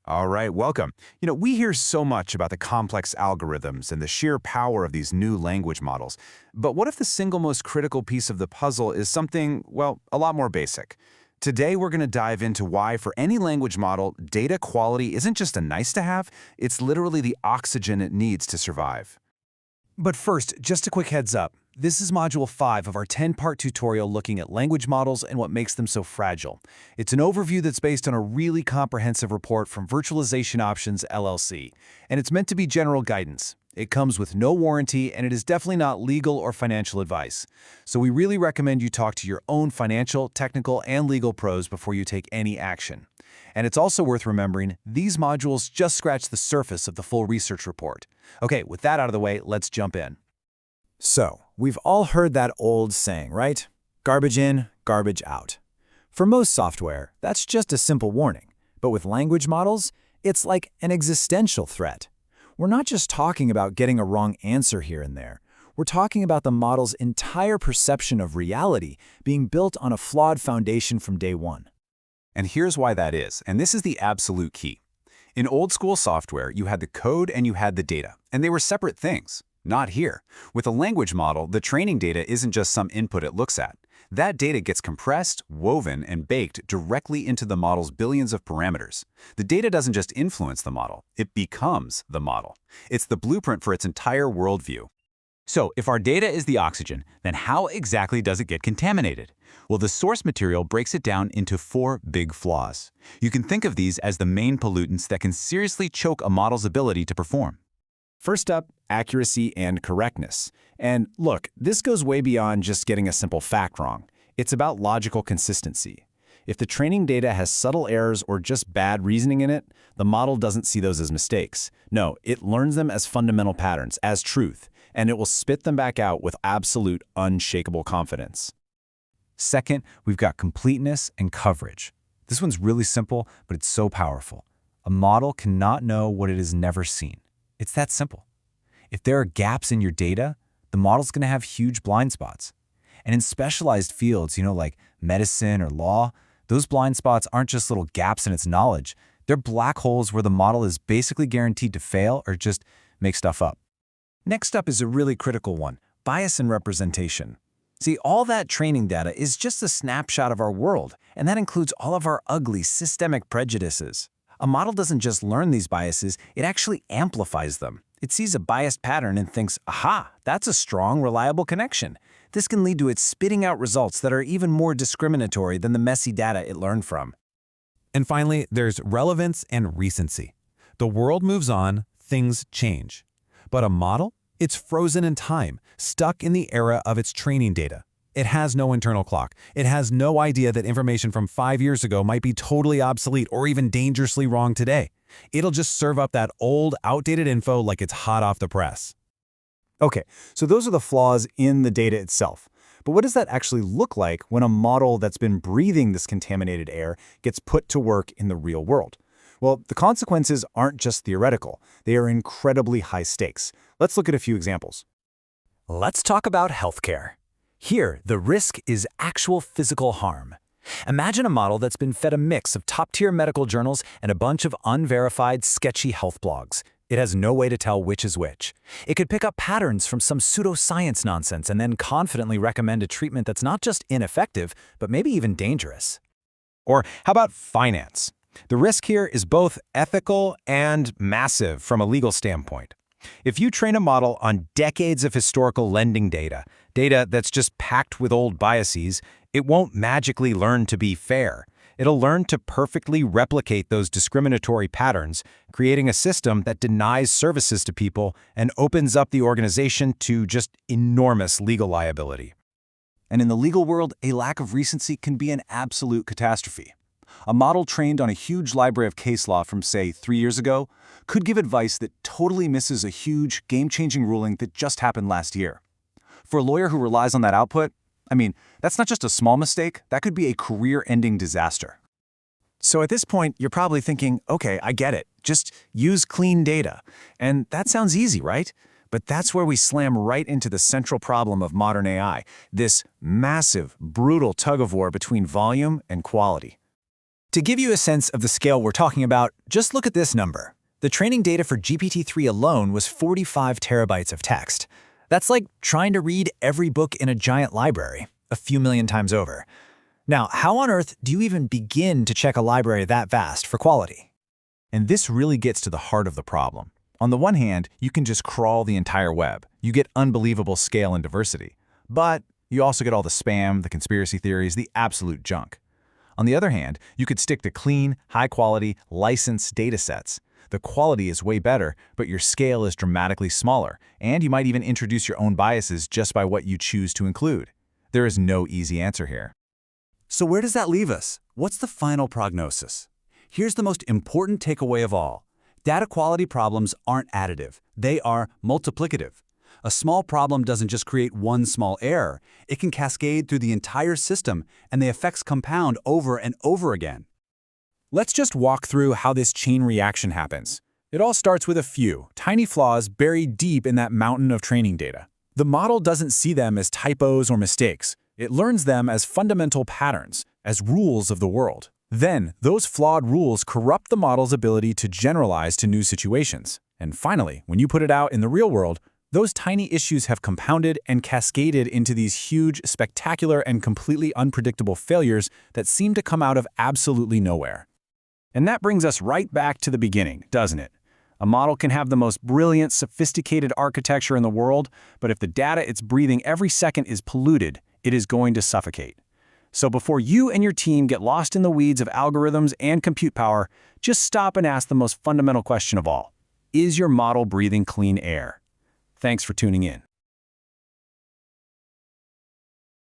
All right, welcome. We hear so much about the complex algorithms and the sheer power of these new language models. But what if the single most critical piece of the puzzle is something, well, a lot more basic? Today, we're going to dive into why, for any language model, data quality isn't just a nice to have, it's literally the oxygen it needs to survive. But first, just a quick heads up. This is Module 5 of our 10-part tutorial looking at language models and what makes them so fragile. It's an overview that's based on a really comprehensive report from Virtualization Options LLC, and it's meant to be general guidance. It comes with no warranty, and it is definitely not legal or financial advice. So we really recommend you talk to your own financial, technical, and legal pros before you take any action. And it's also worth remembering, these modules just scratch the surface of the full research report. Okay, with that out of the way, let's jump in. So, we've all heard that old saying, right? Garbage in, garbage out. For most software, that's just a simple warning. But with language models, it's like an existential threat. We're not just talking about getting a wrong answer here and there. We're talking about the model's entire perception of reality being built on a flawed foundation from day one. And here's why that is, and this is the absolute key. In old-school software, you had the code and you had the data, and they were separate things. Not here. With a language model, the training data isn't just some input it looks at. That data gets compressed, woven, and baked directly into the model's billions of parameters. The data doesn't just influence the model, it becomes the model. It's the blueprint for its entire worldview. So, if our data is the oxygen, then how exactly does it get contaminated? Well, the source material breaks it down into 4 big flaws. You can think of these as the main pollutants that can seriously choke a model's ability to perform. First up, accuracy and correctness. And look, this goes way beyond just getting a simple fact wrong. It's about logical consistency. If the training data has subtle errors or just bad reasoning in it, the model doesn't see those as mistakes. No, it learns them as fundamental patterns, as truth, and it will spit them back out with absolute, unshakable confidence. Second, we've got completeness and coverage. This one's really simple, but it's so powerful. A model cannot know what it has never seen. It's that simple. If there are gaps in your data, the model's going to have huge blind spots. And in specialized fields, like medicine or law, those blind spots aren't just little gaps in its knowledge. They're black holes where the model is basically guaranteed to fail or just make stuff up. Next up is a really critical one, bias and representation. See, all that training data is just a snapshot of our world, and that includes all of our ugly systemic prejudices. A model doesn't just learn these biases, it actually amplifies them. It sees a biased pattern and thinks, aha, that's a strong, reliable connection. This can lead to it spitting out results that are even more discriminatory than the messy data it learned from. And finally, there's relevance and recency. The world moves on, things change. But a model? It's frozen in time, stuck in the era of its training data. It has no internal clock. It has no idea that information from 5 years ago might be totally obsolete or even dangerously wrong today. It'll just serve up that old, outdated info like it's hot off the press. Okay, so those are the flaws in the data itself. But what does that actually look like when a model that's been breathing this contaminated air gets put to work in the real world? Well, the consequences aren't just theoretical. They are incredibly high stakes. Let's look at a few examples. Let's talk about healthcare. Here, the risk is actual physical harm. Imagine a model that's been fed a mix of top-tier medical journals and a bunch of unverified, sketchy health blogs. It has no way to tell which is which. It could pick up patterns from some pseudoscience nonsense and then confidently recommend a treatment that's not just ineffective, but maybe even dangerous. Or how about finance? The risk here is both ethical and massive from a legal standpoint. If you train a model on decades of historical lending data that's just packed with old biases, it won't magically learn to be fair. It'll learn to perfectly replicate those discriminatory patterns, creating a system that denies services to people and opens up the organization to just enormous legal liability. And in the legal world, a lack of recency can be an absolute catastrophe. A model trained on a huge library of case law from, say, 3 years ago could give advice that totally misses a huge, game-changing ruling that just happened last year. For a lawyer who relies on that output, that's not just a small mistake, that could be a career-ending disaster. So at this point, you're probably thinking, okay, I get it. Just use clean data. And that sounds easy, right? But that's where we slam right into the central problem of modern AI, this massive, brutal tug-of-war between volume and quality. To give you a sense of the scale we're talking about, just look at this number. The training data for GPT-3 alone was 45 terabytes of text. That's like trying to read every book in a giant library, a few million times over. Now, how on earth do you even begin to check a library that vast for quality? And this really gets to the heart of the problem. On the one hand, you can just crawl the entire web. You get unbelievable scale and diversity. But you also get all the spam, the conspiracy theories, the absolute junk. On the other hand, you could stick to clean, high-quality, licensed data sets. The quality is way better, but your scale is dramatically smaller, and you might even introduce your own biases just by what you choose to include. There is no easy answer here. So where does that leave us? What's the final prognosis? Here's the most important takeaway of all. Data quality problems aren't additive. They are multiplicative. A small problem doesn't just create one small error. It can cascade through the entire system, and the effects compound over and over again. Let's just walk through how this chain reaction happens. It all starts with a few tiny flaws buried deep in that mountain of training data. The model doesn't see them as typos or mistakes. It learns them as fundamental patterns, as rules of the world. Then, those flawed rules corrupt the model's ability to generalize to new situations. And finally, when you put it out in the real world, those tiny issues have compounded and cascaded into these huge, spectacular, and completely unpredictable failures that seem to come out of absolutely nowhere. And that brings us right back to the beginning, doesn't it? A model can have the most brilliant, sophisticated architecture in the world, but if the data it's breathing every second is polluted, it is going to suffocate. So before you and your team get lost in the weeds of algorithms and compute power, just stop and ask the most fundamental question of all. Is your model breathing clean air? Thanks for tuning in.